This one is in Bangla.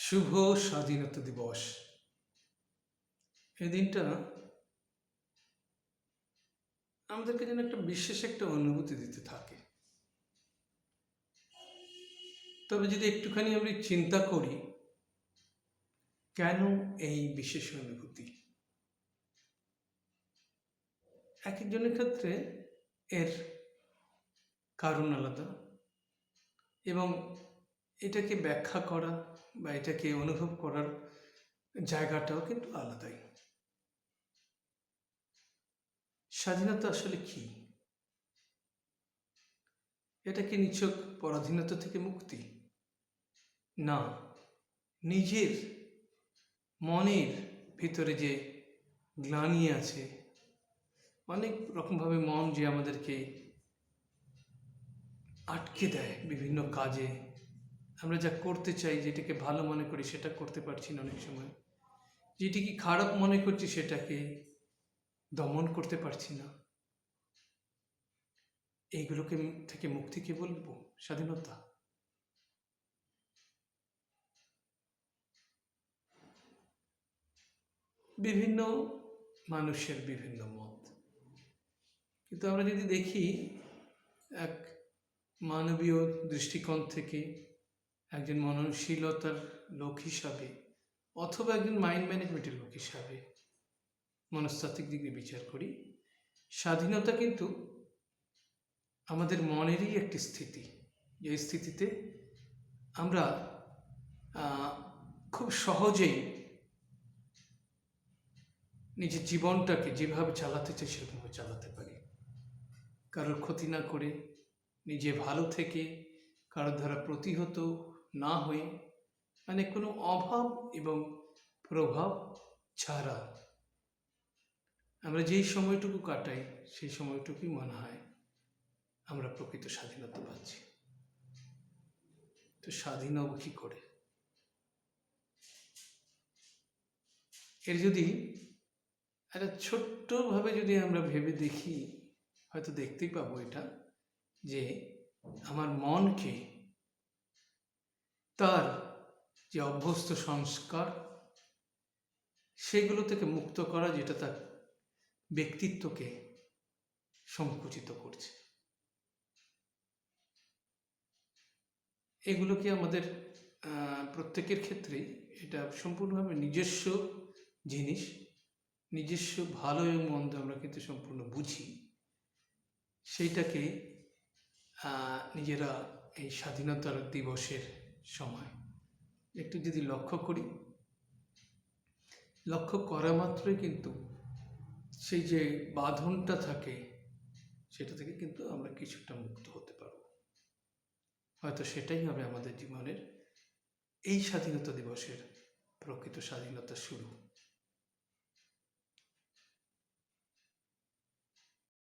শুভ স্বাধীনতা দিবস। এই দিনটা আমাদেরকে যেন একটা বিশেষ একটা অনুভূতি দিতে থাকে। তবে যদি একটুখানি আমরা চিন্তা করি, কেন এই বিশেষ অনুভূতি? এক একজনের ক্ষেত্রে এর কারণ আলাদা, এবং এটাকে ব্যাখ্যা করা বা এটাকে অনুভব করার জায়গাটাও কিন্তু আলাদাই। স্বাধীনতা আসলে কি? এটা কি নিছক পরাধীনতা থেকে মুক্তি? না, নিজের মনের ভিতরে যে গ্লানি আছে, অনেক রকমভাবে মন যে আমাদেরকে আটকে দেয় বিভিন্ন কাজে। আমরা যা করতে চাই, যেটাকে ভালো মনে করি সেটা করতে পারছি না অনেক সময়, যেটিকে খারাপ মনে করছি সেটাকে দমন করতে পারছি না। এইগুলোকে থেকে মুক্তিকে বলবো স্বাধীনতা। বিভিন্ন মানুষের বিভিন্ন মত, কিন্তু আমরা যদি দেখি এক মানবীয় দৃষ্টিকোণ থেকে, একজন মননশীলতার লোক হিসাবে অথবা একজন মাইন্ড ম্যানেজমেন্টের লোক হিসাবে মনস্তাত্ত্বিক দিক দিয়ে বিচার করি, স্বাধীনতা কিন্তু আমাদের মনেরই একটি স্থিতি, যে স্থিতিতে আমরা খুব সহজেই নিজের জীবনটাকে যেভাবে চালাতে চাই সেরকমভাবে চালাতে পারি, কারোর ক্ষতি না করে, নিজে ভালো থেকে, কারোর দ্বারা প্রতিহত না হয়ে, মানে কোনো অভাব এবং প্রভাব ছাড়া আমরা যেই সময়টুকু কাটাই, সেই সময়টুকুই মনে হয় আমরা প্রকৃত স্বাধীনতা পাচ্ছি। তো স্বাধীন হব কী করে? এর যদি একটা ছোট্টভাবে যদি আমরা ভেবে দেখি, হয়তো দেখতেই পাবো এটা, যে আমার মনকে তার যে অভ্যস্ত সংস্কার, সেগুলো থেকে মুক্ত করা, যেটা তার ব্যক্তিত্বকে সংকুচিত করছে। এগুলোকে আমাদের প্রত্যেকের ক্ষেত্রেই এটা সম্পূর্ণভাবে নিজস্ব জিনিস, নিজস্ব ভালো এবং মন্দ আমরা কিন্তু সম্পূর্ণ বুঝি। সেইটাকে নিজেরা এই স্বাধীনতার দিবসের সময় একটু যদি লক্ষ্য করি, লক্ষ্য করা মাত্রই কিন্তু সেই যে বাঁধনটা থাকে, সেটা থেকে কিন্তু আমরা কিছুটা মুক্ত হতে পারব। হয়তো সেটাই হবে আমাদের জীবনের এই স্বাধীনতা দিবসের প্রকৃত স্বাধীনতা শুরু।